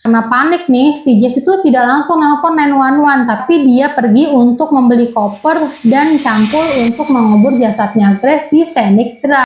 Karena panik nih, si Jess itu tidak langsung nelpon 911, tapi dia pergi untuk membeli koper dan campur untuk mengubur jasadnya Grace di Scenic Drive.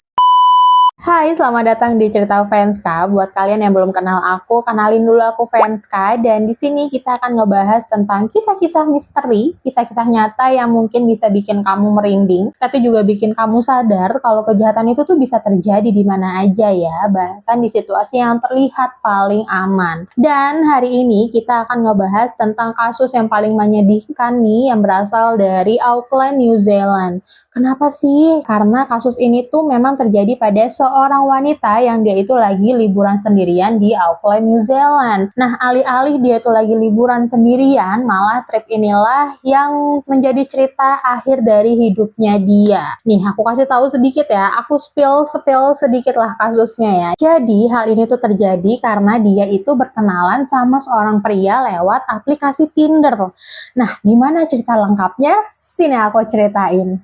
Hai, selamat datang di Cerita Venska. Buat kalian yang belum kenal aku, kenalin dulu aku Venska. Dan di sini kita akan ngebahas tentang kisah-kisah misteri, kisah-kisah nyata yang mungkin bisa bikin kamu merinding, tapi juga bikin kamu sadar kalau kejahatan itu tuh bisa terjadi di mana aja ya, bahkan di situasi yang terlihat paling aman. Dan hari ini kita akan ngebahas tentang kasus yang paling menyedihkan nih, yang berasal dari Auckland, New Zealand. Kenapa sih? Karena kasus ini tuh memang terjadi pada seorang wanita yang dia itu lagi liburan sendirian di Auckland, New Zealand. Nah, alih-alih dia itu lagi liburan sendirian, malah trip inilah yang menjadi cerita akhir dari hidupnya dia. Nih, aku kasih tahu sedikit ya, aku spill sedikit lah kasusnya ya. Jadi, hal ini tuh terjadi karena dia itu berkenalan sama seorang pria lewat aplikasi Tinder. Nah, gimana cerita lengkapnya? Sini aku ceritain.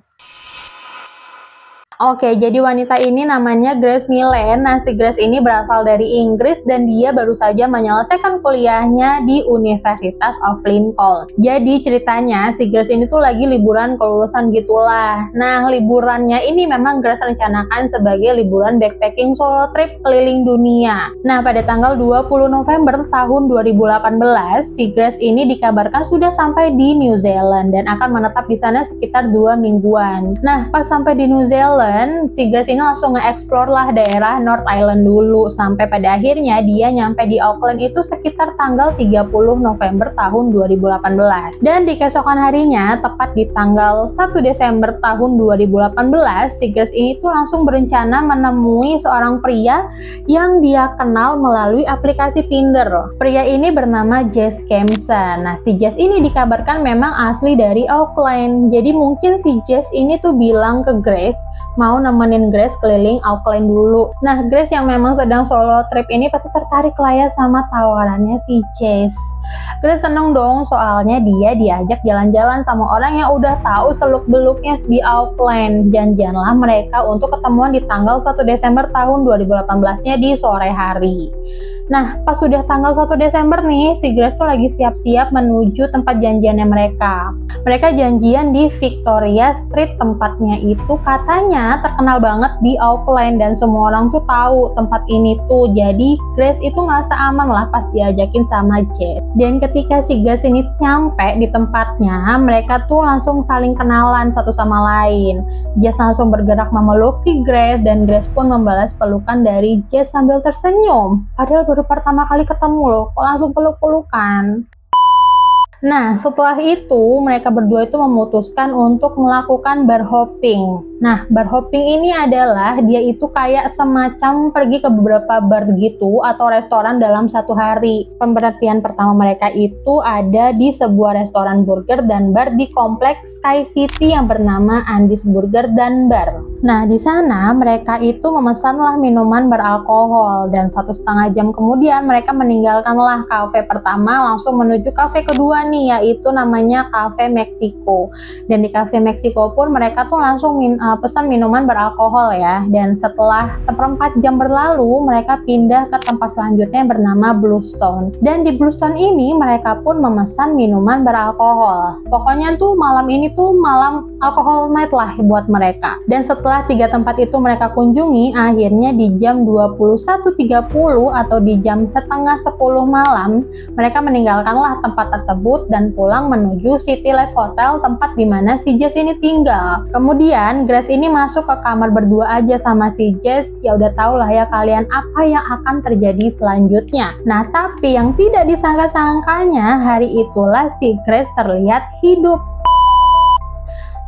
Oke, jadi wanita ini namanya Grace Millen. Nah, si Grace ini berasal dari Inggris dan dia baru saja menyelesaikan kuliahnya di Universitas of Lincoln. Jadi ceritanya si Grace ini tuh lagi liburan kelulusan gitulah. Nah, liburannya ini memang Grace rencanakan sebagai liburan backpacking solo trip keliling dunia. Nah, pada tanggal 20 November tahun 2018, si Grace ini dikabarkan sudah sampai di New Zealand dan akan menetap di sana sekitar 2 mingguan. Nah, pas sampai di New Zealand, si Grace ini langsung nge-explore lah daerah North Island dulu, sampai pada akhirnya dia nyampe di Auckland itu sekitar tanggal 30 November tahun 2018. Dan di keesokan harinya, tepat di tanggal 1 Desember tahun 2018, si Grace ini tuh langsung berencana menemui seorang pria yang dia kenal melalui aplikasi Tinder. Pria ini bernama Jess Kempson. Nah, si Jess ini dikabarkan memang asli dari Auckland. Jadi mungkin si Jess ini tuh bilang ke Grace mau nemenin Grace keliling Auckland dulu. Nah, Grace yang memang sedang solo trip ini pasti tertarik lah ya sama tawarannya si Jess. Grace seneng dong, soalnya dia diajak jalan-jalan sama orang yang udah tahu seluk-beluknya di Auckland. Janjianlah mereka untuk ketemuan di tanggal 1 Desember tahun 2018-nya di sore hari. Nah, pas sudah tanggal 1 Desember nih, si Grace tuh lagi siap-siap menuju tempat janjiannya mereka. Mereka janjian di Victoria Street, tempatnya itu katanya terkenal banget di Auckland dan semua orang tuh tahu tempat ini tuh. Jadi Grace itu ngerasa aman lah pas diajakin sama Jess. Dan ketika si Grace ini nyampe di tempatnya, mereka tuh langsung saling kenalan satu sama lain. Jess langsung bergerak memeluk si Grace dan Grace pun membalas pelukan dari Jess sambil tersenyum. Padahal baru pertama kali ketemu loh, kok langsung peluk-pelukan. Nah, setelah itu mereka berdua itu memutuskan untuk melakukan bar hopping. Nah, bar hopping ini adalah dia itu kayak semacam pergi ke beberapa bar gitu atau restoran dalam satu hari. Pemberhentian pertama mereka itu ada di sebuah restoran burger dan bar di kompleks Sky City yang bernama Andy's Burger dan Bar. Nah, di sana mereka itu memesanlah minuman beralkohol dan 1,5 jam kemudian mereka meninggalkanlah kafe pertama langsung menuju kafe kedua nih, yaitu namanya Cafe Mexico. Dan di Cafe Mexico pun mereka tuh langsung pesan minuman beralkohol ya. Dan setelah 1/4 jam berlalu, mereka pindah ke tempat selanjutnya yang bernama Bluestone. Dan di Bluestone ini mereka pun memesan minuman beralkohol. Pokoknya tuh malam ini tuh malam alkohol night lah buat mereka. Dan setelah 3 tempat itu mereka kunjungi, akhirnya di jam 21.30 atau di jam setengah 10 malam, mereka meninggalkanlah tempat tersebut dan pulang menuju City Life Hotel, tempat dimana si Jess ini tinggal. Kemudian Grace ini masuk ke kamar berdua aja sama si Jess. Ya udah tau lah ya kalian apa yang akan terjadi selanjutnya. Nah, tapi yang tidak disangka-sangkanya, hari itulah si Grace terlihat hidup.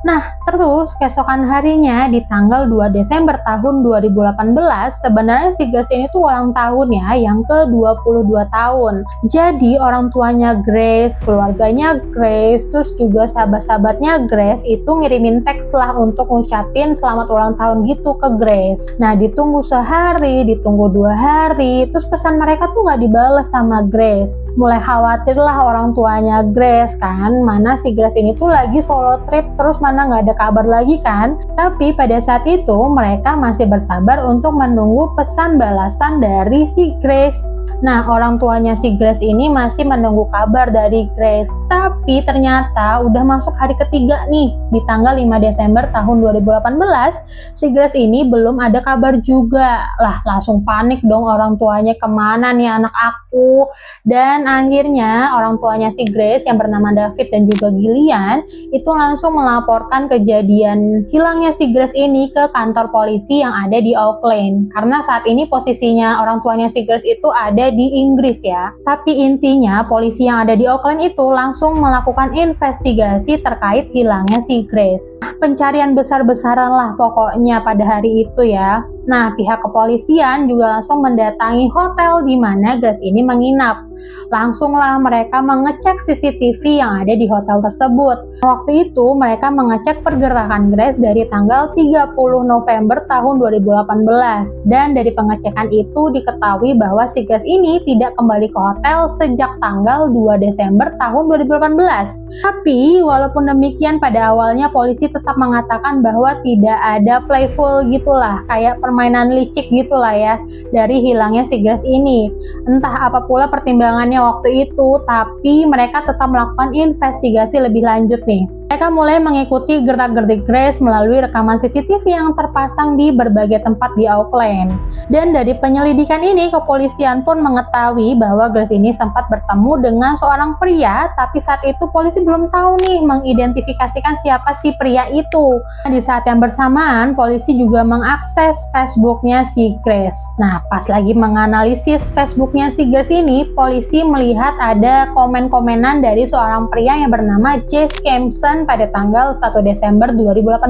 Nah, terus keesokan harinya di tanggal 2 Desember tahun 2018, sebenarnya si Grace ini tuh ulang tahun ya, yang ke-22 tahun. Jadi orang tuanya Grace, keluarganya Grace, terus juga sahabat-sahabatnya Grace itu ngirimin teks lah untuk ngucapin selamat ulang tahun gitu ke Grace. Nah, ditunggu sehari, ditunggu 2 hari, terus pesan mereka tuh nggak dibales sama Grace. Mulai khawatir lah orang tuanya Grace kan, mana si Grace ini tuh lagi solo trip, terus mana nggak ada kabar lagi kan. Tapi pada saat itu mereka masih bersabar untuk menunggu pesan balasan dari si Grace. Nah, orang tuanya si Grace ini masih menunggu kabar dari Grace. Tapi ternyata udah masuk hari ketiga nih. Di tanggal 5 Desember tahun 2018, si Grace ini belum ada kabar juga. Lah, langsung panik dong orang tuanya, kemana nih anak aku? Dan akhirnya orang tuanya si Grace yang bernama David dan juga Gillian itu langsung melaporkan kejadian hilangnya si Grace ini ke kantor polisi yang ada di Auckland. Karena saat ini posisinya orang tuanya si Grace itu ada di Inggris ya. Tapi intinya polisi yang ada di Auckland itu langsung melakukan investigasi terkait hilangnya si Grace. Pencarian besar-besaran lah pokoknya pada hari itu ya. Nah, pihak kepolisian juga langsung mendatangi hotel di mana Grace ini menginap. Langsunglah mereka mengecek CCTV yang ada di hotel tersebut. Waktu itu mereka mengecek pergerakan Grace dari tanggal 30 November tahun 2018. Dan dari pengecekan itu diketahui bahwa si Grace ini tidak kembali ke hotel sejak tanggal 2 Desember tahun 2018. Tapi walaupun demikian pada awalnya polisi tetap mengatakan bahwa tidak ada playful gitulah, kayak permainan licik gitulah ya dari hilangnya si Grace ini. Entah apa pula pertimbangannya waktu itu, tapi mereka tetap melakukan investigasi lebih lanjut nih. Mereka mulai mengikuti gerak-gerik Grace melalui rekaman CCTV yang terpasang di berbagai tempat di Auckland. Dan dari penyelidikan ini, kepolisian pun mengetahui bahwa Grace ini sempat bertemu dengan seorang pria, tapi saat itu polisi belum tahu nih mengidentifikasikan siapa si pria itu. Di saat yang bersamaan, polisi juga mengakses Facebooknya si Grace. Nah, pas lagi menganalisis Facebooknya si Grace ini, polisi melihat ada komen-komenan dari seorang pria yang bernama Jess Kempson pada tanggal 1 Desember 2018.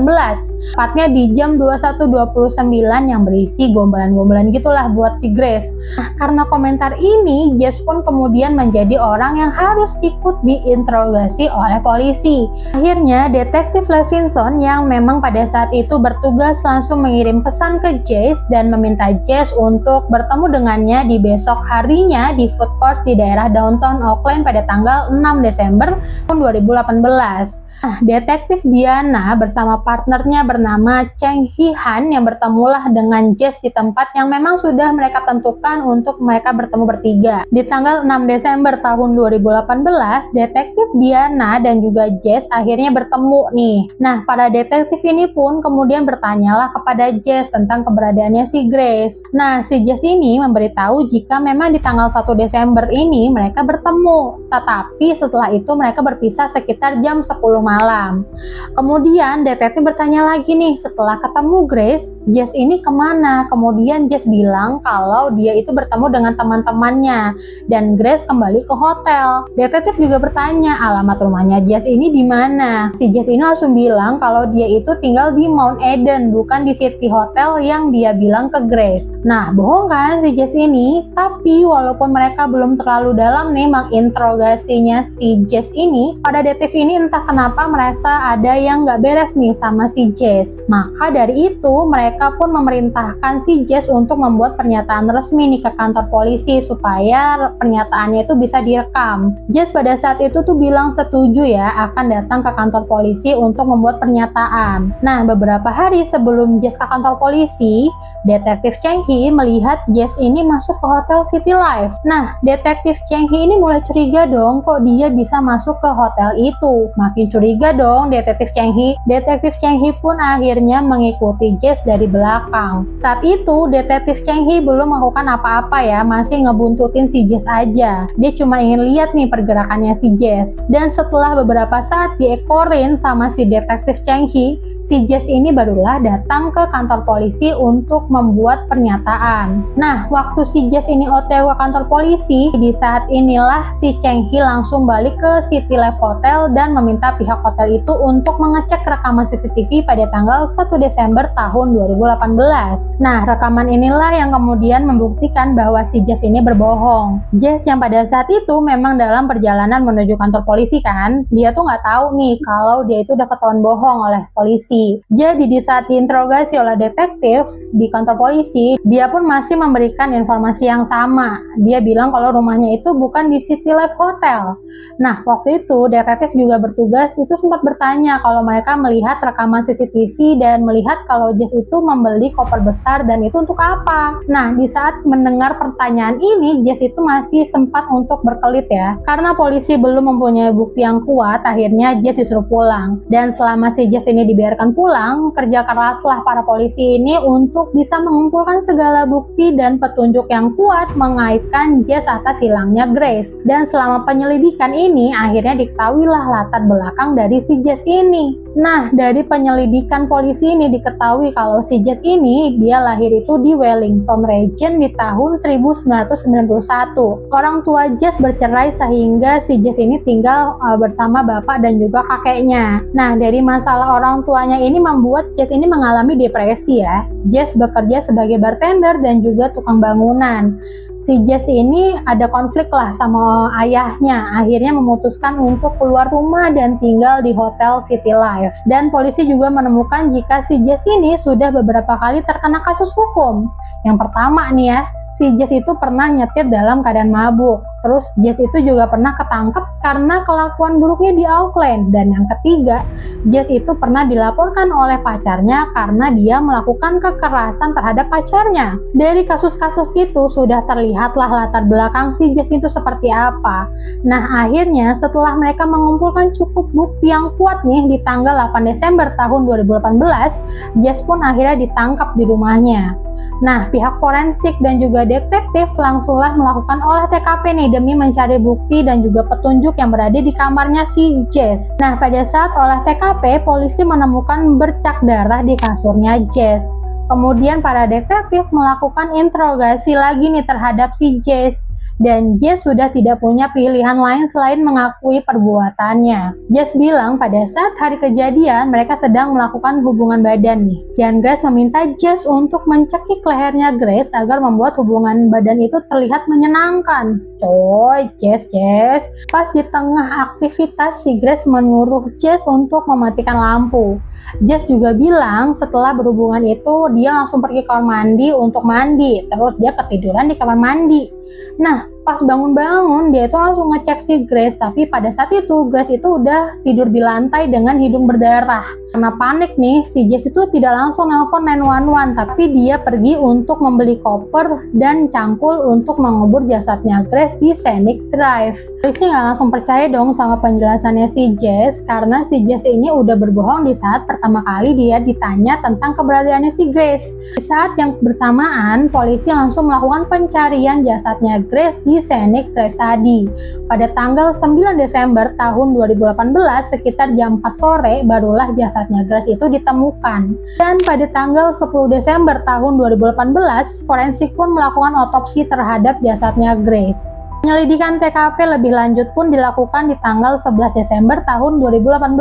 Tepatnya di jam 21.29 yang berisi gombalan-gombalan gitulah buat si Grace. Nah, karena komentar ini, Jess pun kemudian menjadi orang yang harus ikut diinterogasi oleh polisi. Akhirnya, detektif Levinson yang memang pada saat itu bertugas langsung mengirim pesan ke Jess dan meminta Jess untuk bertemu dengannya di besok harinya di food court di daerah downtown Auckland pada tanggal 6 Desember tahun 2018. Nah, detektif Diana bersama partnernya bernama Cheng Hee Han yang bertemulah dengan Jess di tempat yang memang sudah mereka tentukan untuk mereka bertemu bertiga. Di tanggal 6 Desember tahun 2018, detektif Diana dan juga Jess akhirnya bertemu nih. Nah, para detektif ini pun kemudian bertanyalah kepada Jess tentang keberadaannya si Grace. Nah, si Jess ini memberitahu jika memang di tanggal 1 Desember ini mereka bertemu. Tetapi setelah itu mereka berpisah sekitar jam 10 malam. Kemudian detektif bertanya lagi nih, setelah ketemu Grace, Jess ini kemana? Kemudian Jess bilang kalau dia itu bertemu dengan teman-temannya dan Grace kembali ke hotel. Detektif juga bertanya alamat rumahnya Jess ini di mana. Si Jess ini langsung bilang kalau dia itu tinggal di Mount Eden, bukan di City Hotel yang dia bilang ke Grace. Nah, bohong kan si Jess ini? Tapi walaupun mereka belum terlalu dalam nih menginterogasinya si Jess ini, pada detektif ini entah kenapa merasa ada yang nggak beres nih sama si Jess. Maka dari itu mereka pun memerintahkan si Jess untuk membuat pernyataan resmi nih ke kantor polisi supaya pernyataannya itu bisa direkam. Jess pada saat itu tuh bilang setuju ya akan datang ke kantor polisi untuk membuat pernyataan. Nah, beberapa hari sebelum Jess ke kantor polisi, detektif Cheng Hee melihat Jess ini masuk ke hotel City Life. Nah, detektif Cheng Hee ini mulai curiga dong, kok dia bisa masuk ke hotel itu. Makin curiga dong detektif Cheng Hee. Detektif Cheng Hee pun akhirnya mengikuti Jess dari belakang. Saat itu detektif Cheng Hee belum melakukan apa-apa ya, masih ngebuntutin si Jess aja. Dia cuma ingin lihat nih pergerakannya si Jess. Dan setelah beberapa saat diekorin sama si detektif Cheng Hee, si Jess ini barulah datang ke kantor polisi untuk membuat pernyataan. Nah, waktu si Jess ini OTW ke kantor polisi, di saat inilah si Cheng Hee langsung balik ke City Life Hotel dan meminta pihak hotel itu untuk mengecek rekaman CCTV pada tanggal 1 Desember tahun 2018. Nah, rekaman inilah yang kemudian membuktikan bahwa si Jess ini berbohong. Jess yang pada saat itu memang dalam perjalanan menuju kantor polisi kan, dia tuh nggak tahu nih kalau dia itu udah ketahuan bohong oleh polisi. Jadi di saat diinterogasi oleh detektif di kantor polisi, dia pun masih memberikan informasi yang sama. Dia bilang kalau rumahnya itu bukan di City Life Hotel. Nah, waktu itu detektif juga bertugas itu sempat bertanya kalau mereka melihat rekaman CCTV dan melihat kalau Jess itu membeli koper besar dan itu untuk apa. Nah, di saat mendengar pertanyaan ini, Jess itu masih sempat untuk berkelit ya. Karena polisi belum mempunyai bukti yang kuat, akhirnya Jess disuruh pulang. Dan selama si Jess ini dibiarkan pulang, kerja keraslah para polisi ini untuk bisa mengumpulkan segala bukti dan petunjuk yang kuat mengaitkan Jess atas hilangnya Grace. Dan selama penyelidikan ini, akhirnya diketahuilah latar belakang dari si Jess ini. Nah, dari penyelidikan polisi ini diketahui kalau si Jess ini dia lahir itu di Wellington Region di tahun 1991. Orang tua Jess bercerai sehingga si Jess ini tinggal bersama bapak dan juga kakeknya. Nah, dari masalah orang tuanya ini membuat Jess ini mengalami depresi ya. Jess bekerja sebagai bartender dan juga tukang bangunan. Si Jess ini ada konflik lah sama ayahnya, akhirnya memutuskan untuk keluar rumah dan tinggal di Hotel City Life. Dan polisi juga menemukan jika si Jess ini sudah beberapa kali terkena kasus hukum. Yang pertama nih ya, si Jess itu pernah nyetir dalam keadaan mabuk. Terus Jess itu juga pernah ketangkep karena kelakuan buruknya di Auckland. Dan yang ketiga, Jess itu pernah dilaporkan oleh pacarnya karena dia melakukan kekerasan terhadap pacarnya. Dari kasus-kasus itu sudah terlihatlah latar belakang si Jess itu seperti apa. Nah, akhirnya setelah mereka mengumpulkan cukup bukti yang kuat nih di tanggal 8 Desember tahun 2018, Jess pun akhirnya ditangkap di rumahnya. Nah, pihak forensik dan juga detektif langsunglah melakukan olah TKP nih demi mencari bukti dan juga petunjuk yang berada di kamarnya si Jess. Nah, pada saat olah TKP, polisi menemukan bercak darah di kasurnya Jess. Kemudian para detektif melakukan interogasi lagi nih terhadap si Jess. Dan Jess sudah tidak punya pilihan lain selain mengakui perbuatannya. Jess bilang pada saat hari kejadian mereka sedang melakukan hubungan badan nih. Dan Grace meminta Jess untuk mencekik lehernya Grace agar membuat hubungan badan itu terlihat menyenangkan. Coy, Jess. Pas di tengah aktivitas si Grace menyuruh Jess untuk mematikan lampu. Jess juga bilang setelah berhubungan itu dia langsung pergi ke kamar mandi untuk mandi. Terus dia ketiduran di kamar mandi. Nah, pas bangun-bangun dia itu langsung ngecek si Grace, tapi pada saat itu Grace itu udah tidur di lantai dengan hidung berdarah. Karena panik nih, si Jess itu tidak langsung nelpon 911, tapi dia pergi untuk membeli koper dan cangkul untuk mengubur jasadnya Grace di Scenic Drive. Polisi nggak langsung percaya dong sama penjelasannya si Jess, karena si Jess ini udah berbohong di saat pertama kali dia ditanya tentang keberadaannya si Grace. Di saat yang bersamaan, polisi langsung melakukan pencarian jasadnya Grace di Scenic Drive tadi. Pada tanggal 9 Desember tahun 2018 sekitar jam 4 sore barulah jasadnya Grace itu ditemukan. Dan pada tanggal 10 Desember tahun 2018 forensik pun melakukan otopsi terhadap jasadnya Grace. Penyelidikan TKP lebih lanjut pun dilakukan di tanggal 11 Desember tahun 2018.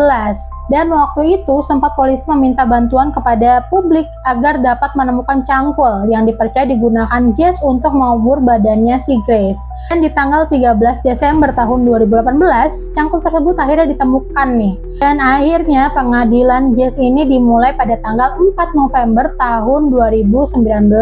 Dan waktu itu sempat polisi meminta bantuan kepada publik agar dapat menemukan cangkul yang dipercaya digunakan Jess untuk mengubur badannya si Grace. Dan di tanggal 13 Desember tahun 2018, cangkul tersebut akhirnya ditemukan nih. Dan akhirnya pengadilan Jess ini dimulai pada tanggal 4 November tahun 2019.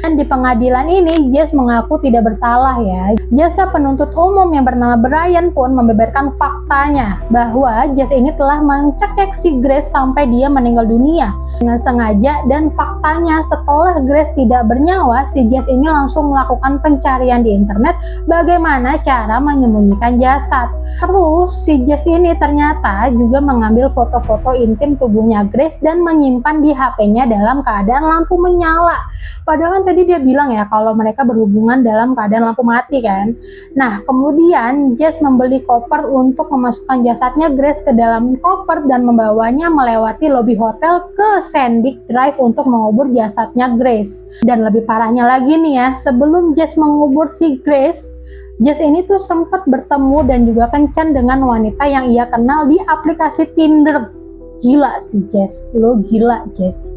Dan di pengadilan ini Jess mengaku tidak bersalah ya. Jasa penuntut umum yang bernama Brian pun membeberkan faktanya bahwa Jess ini telah mencekik si Grace sampai dia meninggal dunia dengan sengaja, dan faktanya setelah Grace tidak bernyawa, si Jess ini langsung melakukan pencarian di internet bagaimana cara menyembunyikan jasad. Terus si Jess ini ternyata juga mengambil foto-foto intim tubuhnya Grace dan menyimpan di HP-nya dalam keadaan lampu menyala. Padahal kan tadi dia bilang ya kalau mereka berhubungan dalam keadaan lampu mati kan. Nah, kemudian Jess membeli koper untuk memasukkan jasadnya Grace ke dalam koper dan membawanya melewati lobi hotel ke Scenic Drive untuk mengubur jasadnya Grace. Dan lebih parahnya lagi nih ya, sebelum Jess mengubur si Grace, Jess ini tuh sempat bertemu dan juga kencan dengan wanita yang ia kenal di aplikasi Tinder. Gila sih Jess, lo gila Jess.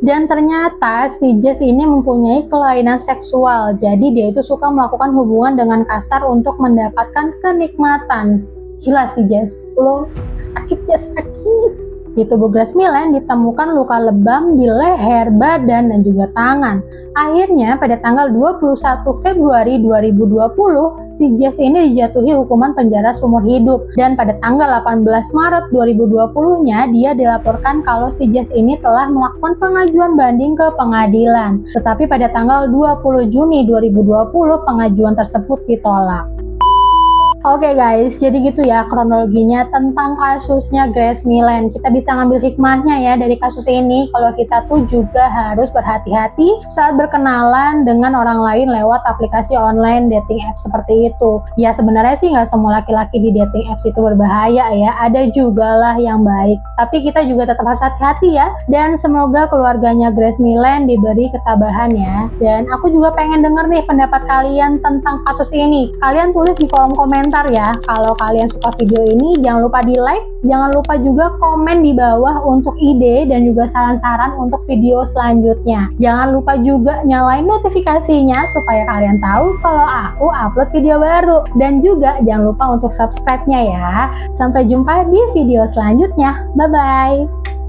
Dan ternyata si Jess ini mempunyai kelainan seksual, jadi dia itu suka melakukan hubungan dengan kasar untuk mendapatkan kenikmatan. Gila si Jess, lo sakit ya sakit. Di tubuh Grace Milen ditemukan luka lebam di leher, badan, dan juga tangan. Akhirnya pada tanggal 21 Februari 2020, si Jess ini dijatuhi hukuman penjara seumur hidup. Dan pada tanggal 18 Maret 2020-nya dia dilaporkan kalau si Jess ini telah melakukan pengajuan banding ke pengadilan. Tetapi pada tanggal 20 Juni 2020 pengajuan tersebut ditolak. Oke guys, jadi gitu ya kronologinya tentang kasusnya Grace Milen. Kita bisa ngambil hikmahnya ya dari kasus ini, kalau kita tuh juga harus berhati-hati saat berkenalan dengan orang lain lewat aplikasi online dating apps seperti itu. Ya sebenarnya sih nggak semua laki-laki di dating apps itu berbahaya ya, ada juga lah yang baik. Tapi kita juga tetap harus hati-hati ya, dan semoga keluarganya Grace Milen diberi ketabahan ya. Dan aku juga pengen denger nih pendapat kalian tentang kasus ini. Kalian tulis di kolom komentar ya. Kalau kalian suka video ini, jangan lupa di like, jangan lupa juga komen di bawah untuk ide dan juga saran-saran untuk video selanjutnya. Jangan lupa juga nyalain notifikasinya supaya kalian tahu kalau aku upload video baru. Dan juga jangan lupa untuk subscribe-nya ya. Sampai jumpa di video selanjutnya. Bye-bye.